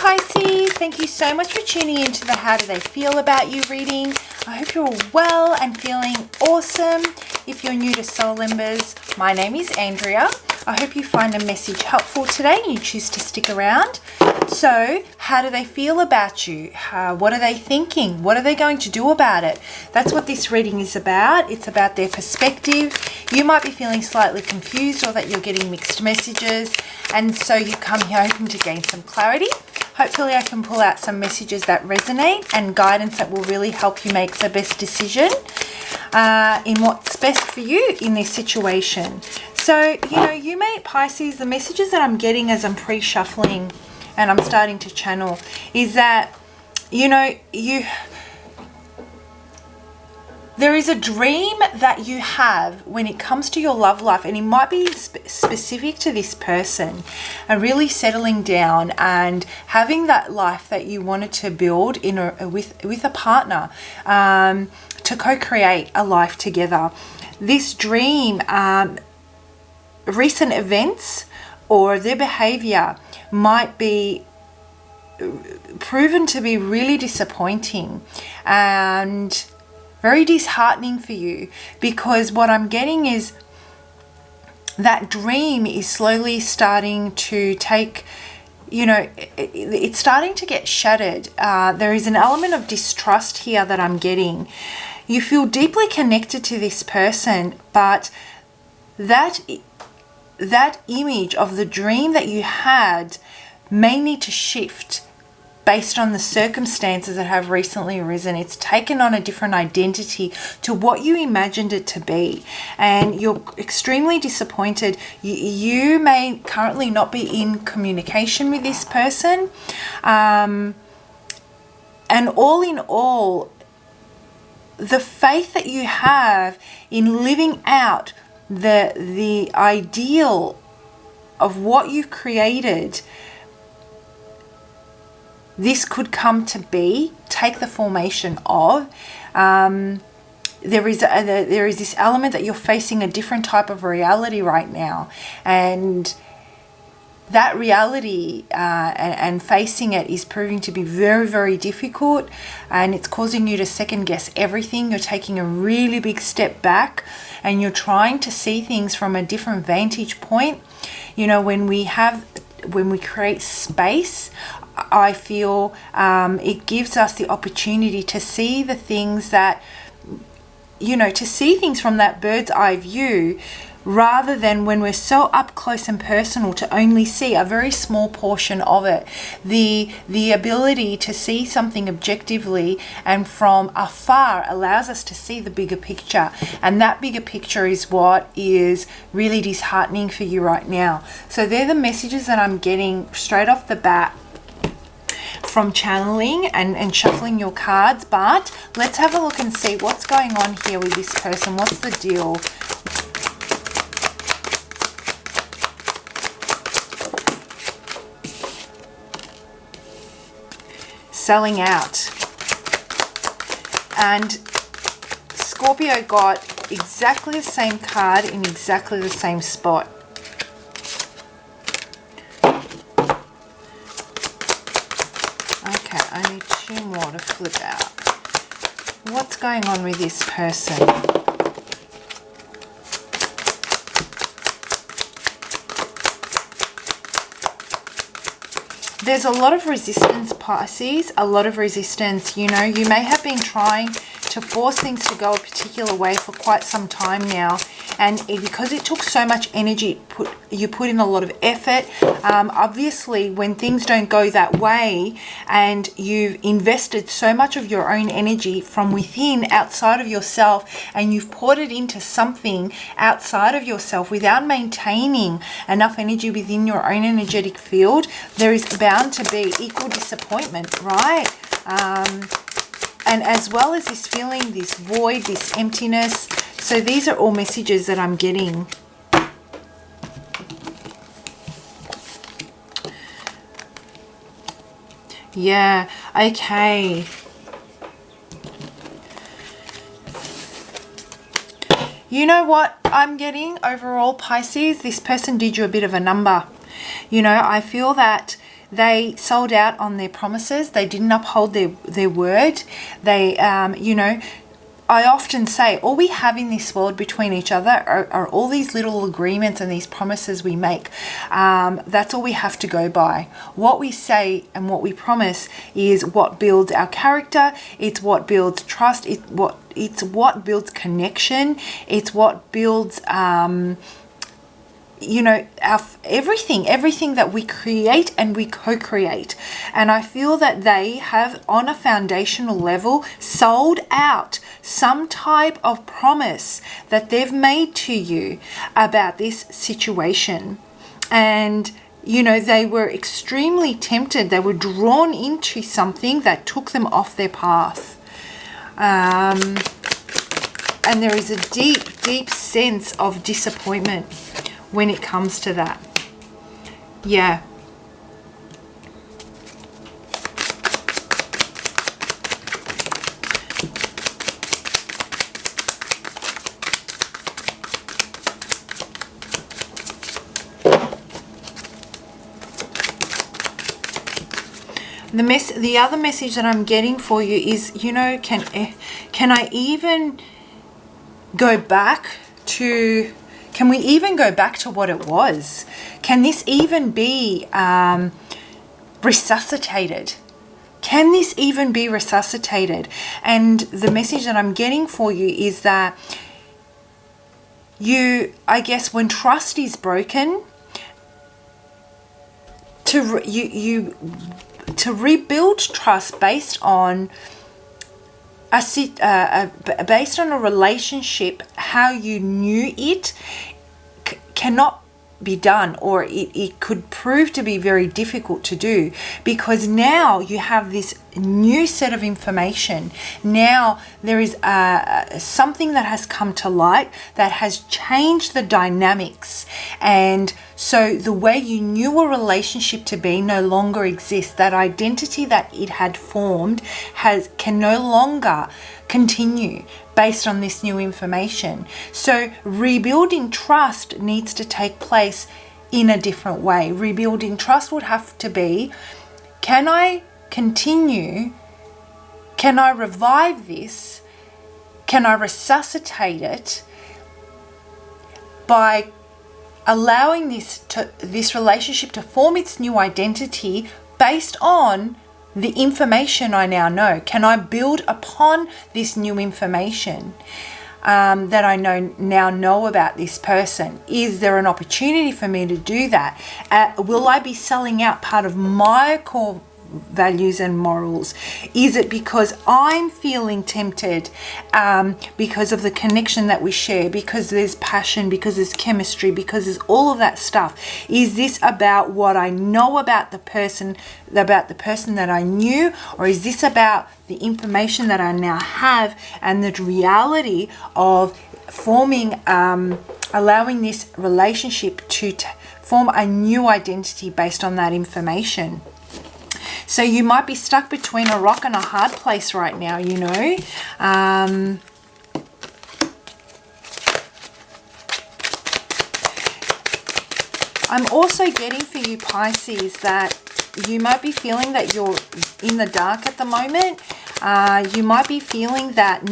Pisces, thank you so much for tuning into the How Do They Feel About You reading. I hope you're all well and feeling awesome. If you're new to Soul Embers, my name is Andrea. I hope you find a message helpful today and you choose to stick around. So, how do they feel about you? What are they thinking? What are they going to do about it? That's what this reading is about. It's about their perspective. You might be feeling slightly confused or that you're getting mixed messages, and so you come here hoping to gain some clarity. Hopefully I can pull out some messages that resonate and guidance that will really help you make the best decision in what's best for you in this situation. So, you may, Pisces, the messages that I'm getting as I'm pre-shuffling and I'm starting to channel is that, there is a dream that you have when it comes to your love life, and it might be specific to this person, and really settling down and having that life that you wanted to build with a partner, to co-create a life together. This dream, recent events or their behavior might be proven to be really disappointing and very disheartening for you, because what I'm getting is that dream is slowly starting to take, it's starting to get shattered. There is an element of distrust here that I'm getting. You feel deeply connected to this person, but that image of the dream that you had may need to shift based on the circumstances that have recently arisen. It's taken on a different identity to what you imagined it to be, and you're extremely disappointed. You may currently not be in communication with this person, and all in all, the faith that you have in living out the ideal of what you've created, this could come to be, take the formation of. There is this element that you're facing a different type of reality right now, and that reality and facing it is proving to be very, very difficult, and it's causing you to second guess everything. You're taking a really big step back and you're trying to see things from a different vantage point. When we create space, I feel it gives us the opportunity to see the things that, to see things from that bird's eye view, rather than when we're so up close and personal to only see a very small portion of it. The ability to see something objectively and from afar allows us to see the bigger picture, and that bigger picture is what is really disheartening for you right now. So they're the messages that I'm getting straight off the bat from channeling and shuffling your cards. But let's have a look and see what's going on here with this person. What's the deal? Selling out. And Scorpio got exactly the same card in exactly the same spot. Okay, I need two more to flip out. What's going on with this person? There's a lot of resistance, Pisces, a lot of resistance. You may have been trying to force things to go a particular way for quite some time now, and because it took so much energy, you put in a lot of effort. Obviously, when things don't go that way and you've invested so much of your own energy from within, outside of yourself, and you've poured it into something outside of yourself without maintaining enough energy within your own energetic field, there is bound to be equal disappointment, right? And as well as this feeling, this void, this emptiness. So these are all messages that I'm getting. Yeah, okay. You know what I'm getting overall, Pisces? This person did you a bit of a number. I feel that they sold out on their promises. They didn't uphold their word. They, I often say all we have in this world between each other are all these little agreements and these promises we make. That's all we have to go by. What we say and what we promise is what builds our character. It's what builds trust. It's what builds connection. It's what builds everything that we create and we co-create. And I feel that they have, on a foundational level, sold out some type of promise that they've made to you about this situation. And they were extremely tempted. They were drawn into something that took them off their path. And there is a deep, deep sense of disappointment when it comes to that. Yeah. The other message that I'm getting for you is, can I even go back to... Can we even go back to what it was? Can this even be resuscitated? Can this even be resuscitated? And the message that I'm getting for you is that I guess when trust is broken, to rebuild trust based on based on a relationship, how you knew it cannot be done, or it could prove to be very difficult to do, because now you have this new set of information. Now there is something that has come to light that has changed the dynamics, and so the way you knew a relationship to be no longer exists. That identity that it had formed can no longer continue based on this new information. So rebuilding trust needs to take place in a different way. Rebuilding trust would have to be, can I continue? Can I revive this? Can I resuscitate it by allowing this relationship to form its new identity based on the information I now know? Can I build upon this new information that I now know about this person? Is there an opportunity for me to do that? Will I be selling out part of my core values and morals? Is it because I'm feeling tempted because of the connection that we share, because there's passion, because there's chemistry, because there's all of that stuff? Is this about what I know about the person that I knew, or is this about the information that I now have and the reality of forming, allowing this relationship to form a new identity based on that information? So you might be stuck between a rock and a hard place right now, I'm also getting for you, Pisces, that you might be feeling that you're in the dark at the moment. You might be feeling that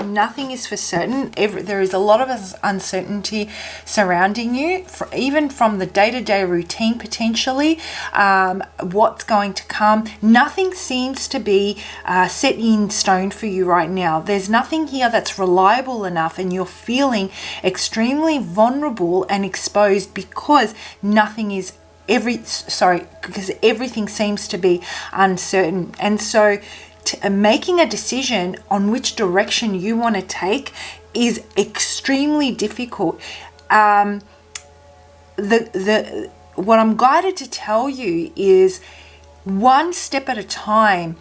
nothing is for certain. There is a lot of uncertainty surrounding you, even from the day-to-day routine potentially, what's going to come. Nothing seems to be set in stone for you right now. There's nothing here that's reliable enough, and you're feeling extremely vulnerable and exposed because because everything seems to be uncertain. And so making a decision on which direction you want to take is extremely difficult. What I'm guided to tell you is, one step at a time,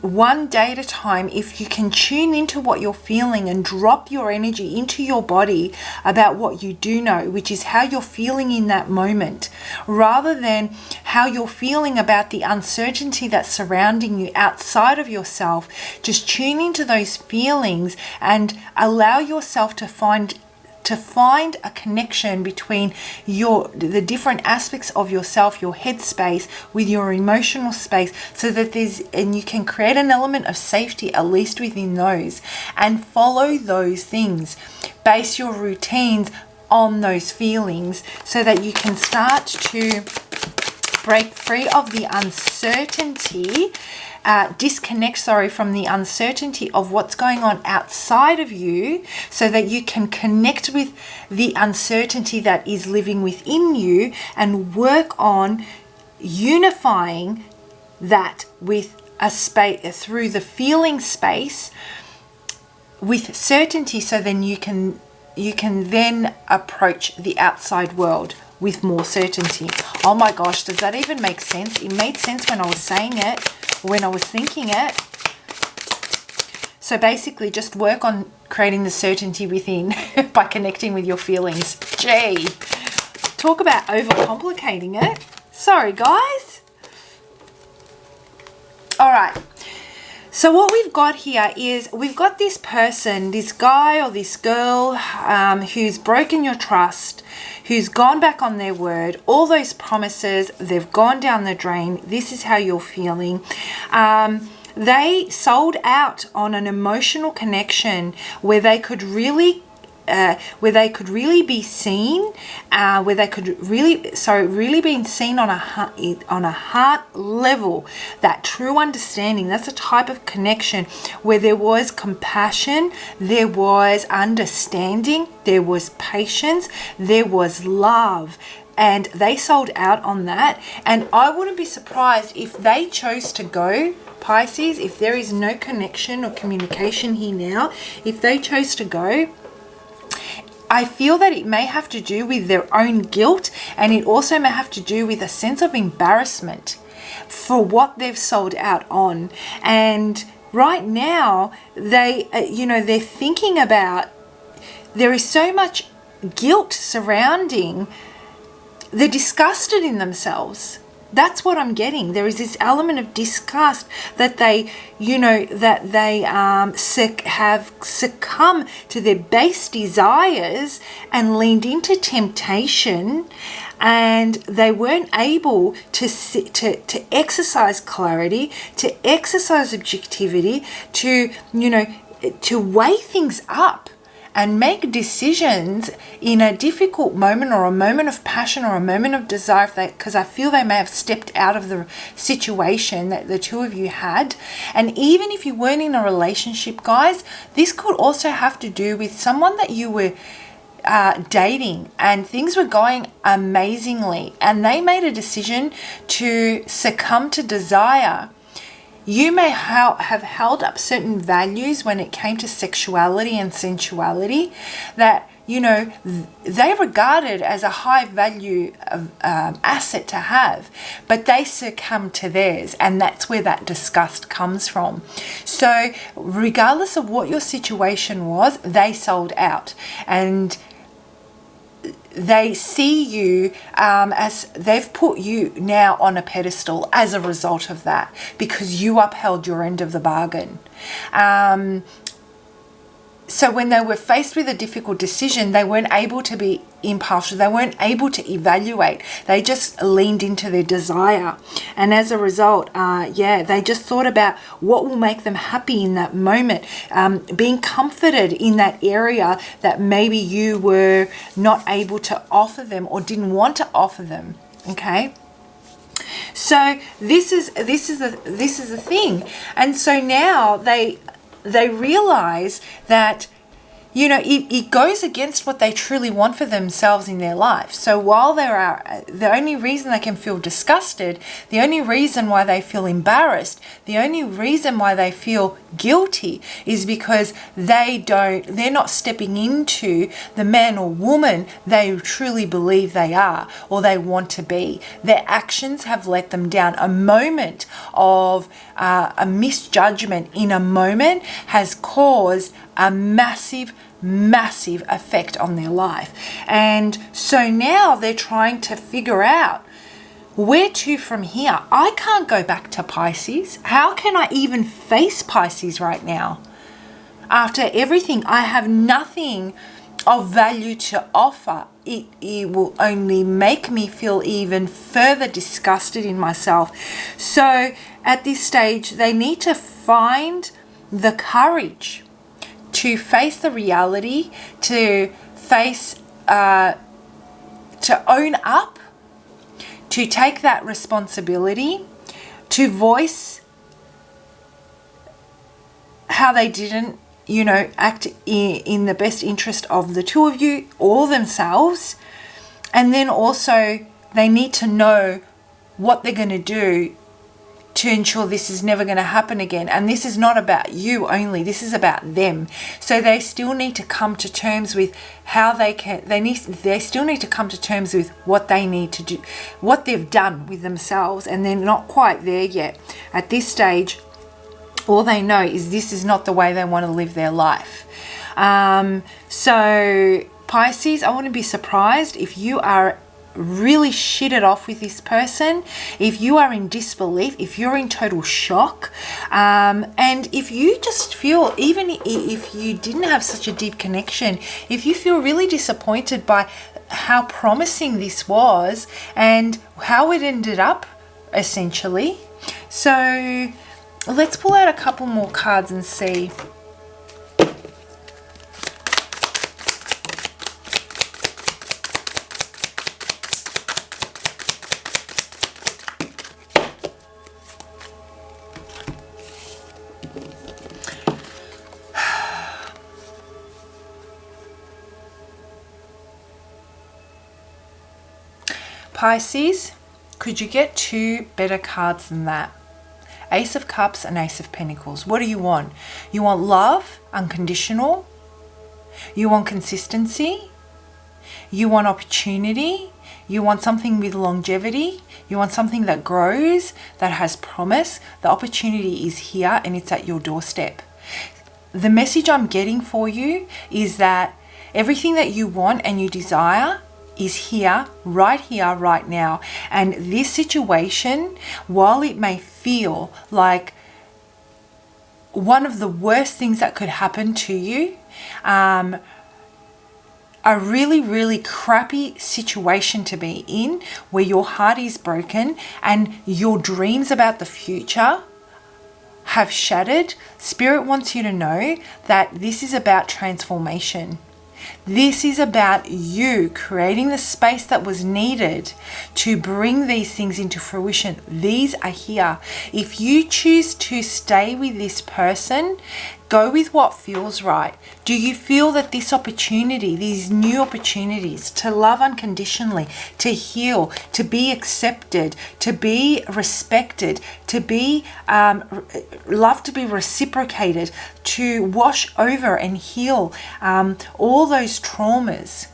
one day at a time, if you can tune into what you're feeling and drop your energy into your body about what you do know, which is how you're feeling in that moment, rather than how you're feeling about the uncertainty that's surrounding you outside of yourself, just tune into those feelings and allow yourself to to find a connection between the different aspects of yourself, your head space with your emotional space, so that you can create an element of safety, at least within those, and follow those things. Base your routines on those feelings so that you can start to break free of the uncertainty, disconnect from the uncertainty of what's going on outside of you, so that you can connect with the uncertainty that is living within you and work on unifying that with a space, through the feeling space, with certainty, so then you can then approach the outside world with more certainty. Oh my gosh, does that even make sense? It made sense when I was saying it, when I was thinking it. So basically just work on creating the certainty within by connecting with your feelings. Gee, talk about overcomplicating it. Sorry guys. All right. So what we've got here is we've got this person, this guy or this girl who's broken your trust, who's gone back on their word. All those promises, they've gone down the drain. This is how you're feeling. They sold out on an emotional connection where they could really be seen, where they could really being seen on a heart level, that true understanding. That's a type of connection where there was compassion, there was understanding, there was patience, there was love. And they sold out on that. And I wouldn't be surprised if they chose to go, Pisces, if there is no connection or communication here now, if they chose to go, I feel that it may have to do with their own guilt, and it also may have to do with a sense of embarrassment for what they've sold out on. And right now, they're thinking about, there is so much guilt surrounding, they're disgusted in themselves. That's what I'm getting. There is this element of disgust that they have succumbed to their base desires and leaned into temptation, and they weren't able to exercise clarity, to exercise objectivity, to weigh things up and make decisions in a difficult moment, or a moment of passion, or a moment of desire, because I feel they may have stepped out of the situation that the two of you had. And even if you weren't in a relationship, guys, this could also have to do with someone that you were dating and things were going amazingly, and they made a decision to succumb to desire. You may have held up certain values when it came to sexuality and sensuality that, they regarded as a high value asset to have, but they succumbed to theirs, and that's where that disgust comes from. So regardless of what your situation was, they sold out, and they see you as they've put you now on a pedestal as a result of that, because you upheld your end of the bargain. So when they were faced with a difficult decision, they weren't able to be impartial. They weren't able to evaluate. They just leaned into their desire. And as a result, they just thought about what will make them happy in that moment, being comforted in that area that maybe you were not able to offer them or didn't want to offer them. Okay. So this is the thing. And so now they realize that, it goes against what they truly want for themselves in their life. So while the only reason they can feel disgusted, the only reason why they feel embarrassed, the only reason why they feel guilty is because they're not stepping into the man or woman they truly believe they are or they want to be. Their actions have let them down. A moment of a misjudgment in a moment has caused a massive effect on their life. And so now they're trying to figure out where to from here. I can't go back to Pisces. How can I even face Pisces right now? After everything, I have nothing of value to offer, it will only make me feel even further disgusted in myself. So at this stage, they need to find the courage to face the reality, to face, to own up, to take that responsibility, to voice how they didn't, act in the best interest of the two of you or themselves. And then also they need to know what they're going to do to ensure this is never going to happen again. And this is not about you only, this is about them. So they still need to come to terms with how they still need to come to terms with what they need to do, what they've done with themselves, and they're not quite there yet. At this stage, all they know is this is not the way they want to live their life. So Pisces, I wouldn't be surprised if you are really shitted off with this person, if you are in disbelief, if you're in total shock, and if you just feel, even if you didn't have such a deep connection, if you feel really disappointed by how promising this was and how it ended up, essentially. So let's pull out a couple more cards and see. Pisces, could you get two better cards than that? Ace of Cups and Ace of Pentacles. What do you want? You want love, unconditional. You want consistency. You want opportunity. You want something with longevity. You want something that grows, that has promise. The opportunity is here and it's at your doorstep. The message I'm getting for you is that everything that you want and you desire is here, right now. And this situation, while it may feel like one of the worst things that could happen to you, a really, really crappy situation to be in, where your heart is broken and your dreams about the future have shattered, Spirit wants you to know that this is about transformation. This is about you creating the space that was needed to bring these things into fruition. These are here. If you choose to stay with this person, go with what feels right. Do you feel that this opportunity, these new opportunities to love unconditionally, to heal, to be accepted, to be respected, to be love to be reciprocated, to wash over and heal all those traumas,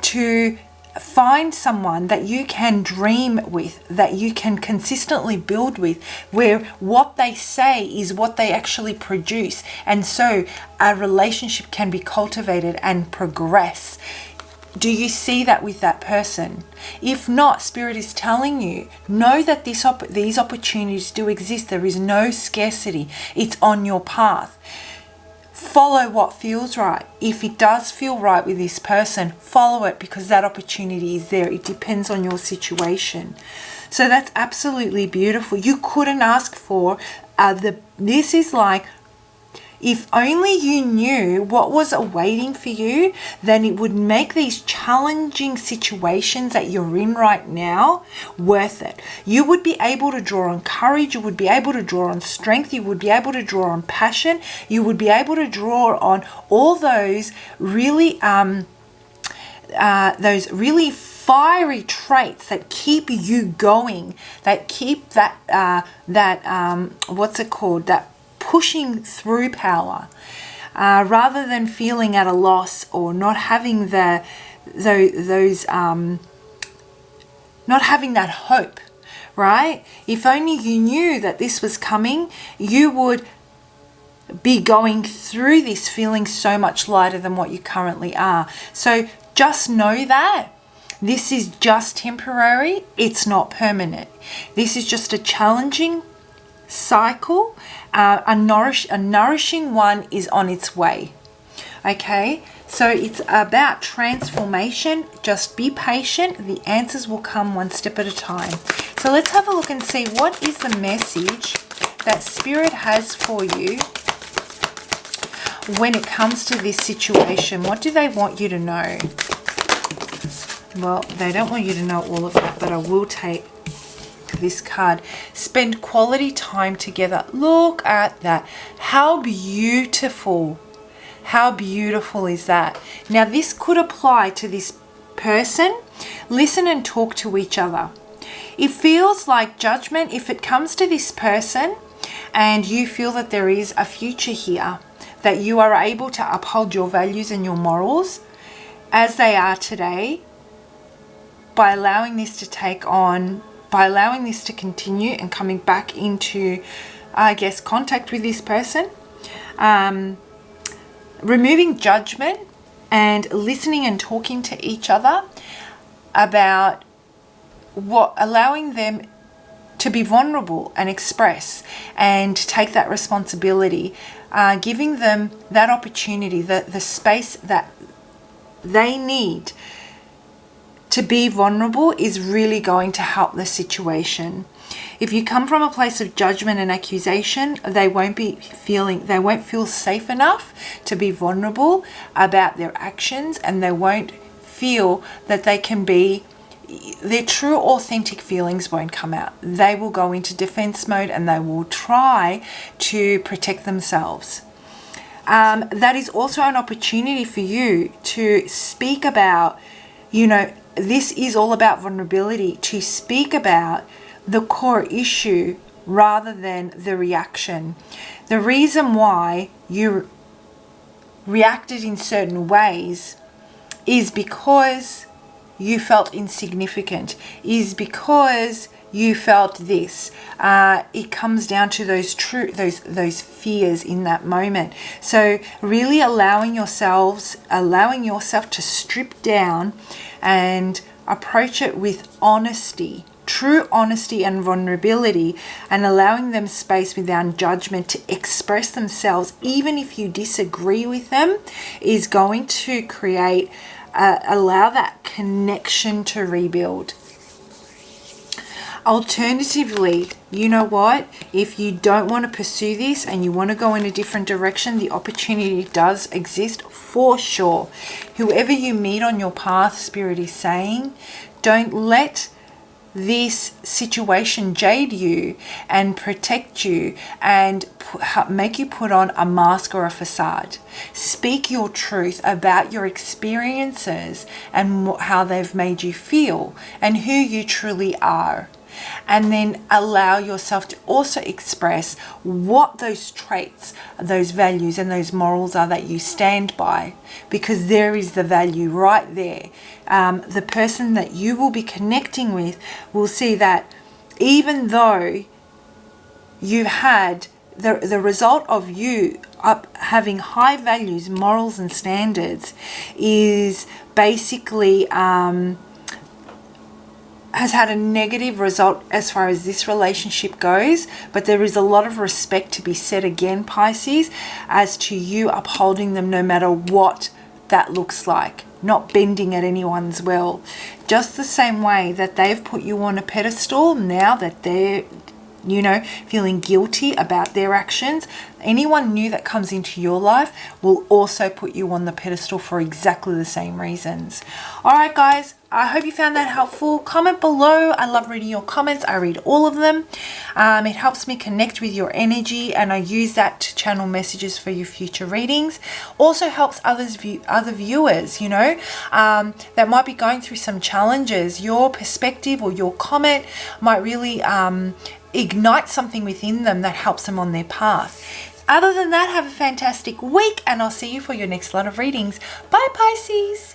to find someone that you can dream with, that you can consistently build with, where what they say is what they actually produce, and so a relationship can be cultivated and progress. Do you see that with that person? If not, Spirit is telling you, know that these opportunities do exist. There is no scarcity. It's on your path. Follow what feels right. If it does feel right with this person, follow it, because that opportunity is there. It depends on your situation. So that's absolutely beautiful. You couldn't ask for this is like, if only you knew what was awaiting for you, then it would make these challenging situations that you're in right now worth it. You would be able to draw on courage. You would be able to draw on strength. You would be able to draw on passion. You would be able to draw on all those really fiery traits that keep you going, that keep that that pushing through power, rather than feeling at a loss or not having not having that hope, right? If only you knew that this was coming, you would be going through this feeling so much lighter than what you currently are. So just know that this is just temporary. It's not permanent. This is just a challenging cycle. A nourishing one is on its way. Okay, So it's about transformation. Just be patient. The answers will come one step at a time. So let's have a look and see what is the message that Spirit has for you when it comes to this situation. What do they want you to know? Well, they don't want you to know all of that, but I will take this card. Spend quality time together. Look at that. How beautiful. How beautiful is that? Now, this could apply to this person. Listen and talk to each other. It feels like judgment. If it comes to this person and you feel that there is a future here, that you are able to uphold your values and your morals as they are today, by allowing this to take on, by allowing this to continue and coming back into, I guess, contact with this person, removing judgment and listening and talking to each other about what, allowing them to be vulnerable and express and take that responsibility, giving them that opportunity, the space that they need to be vulnerable is really going to help the situation. If you come from a place of judgment and accusation, they won't feel safe enough to be vulnerable about their actions, and they won't feel that they can be, their true authentic feelings won't come out. They will go into defense mode and they will try to protect themselves. That is also an opportunity for you to speak about, this is all about vulnerability, to speak about the core issue rather than the reaction. The reason why you reacted in certain ways is because you felt insignificant, is because you felt this. It comes down to those fears in that moment. So really allowing yourself to strip down and approach it with honesty, true honesty and vulnerability, and allowing them space without judgment to express themselves, even if you disagree with them, is going to create, allow that connection to rebuild. Alternatively, you know what? If you don't want to pursue this and you want to go in a different direction, the opportunity does exist for sure. Whoever you meet on your path, Spirit is saying, don't let this situation jade you and protect you and make you put on a mask or a facade. Speak your truth about your experiences and how they've made you feel and who you truly are. And then allow yourself to also express what those traits, those values and those morals are that you stand by, because there is the value right there. The person that you will be connecting with will see that even though you had the result of you having high values, morals and standards is basically has had a negative result as far as this relationship goes, but there is a lot of respect to be said again, Pisces, as to you upholding them no matter what that looks like, not bending at anyone's will. Just the same way that they've put you on a pedestal, now that they're feeling guilty about their actions, anyone new that comes into your life will also put you on the pedestal for exactly the same reasons. All right, guys, I hope you found that helpful. Comment below. I love reading your comments. I read all of them. It helps me connect with your energy, and I use that to channel messages for your future readings. Also helps other viewers, that might be going through some challenges. Your perspective or your comment might really ignite something within them that helps them on their path. Other than that, have a fantastic week, and I'll see you for your next lot of readings. Bye, Pisces.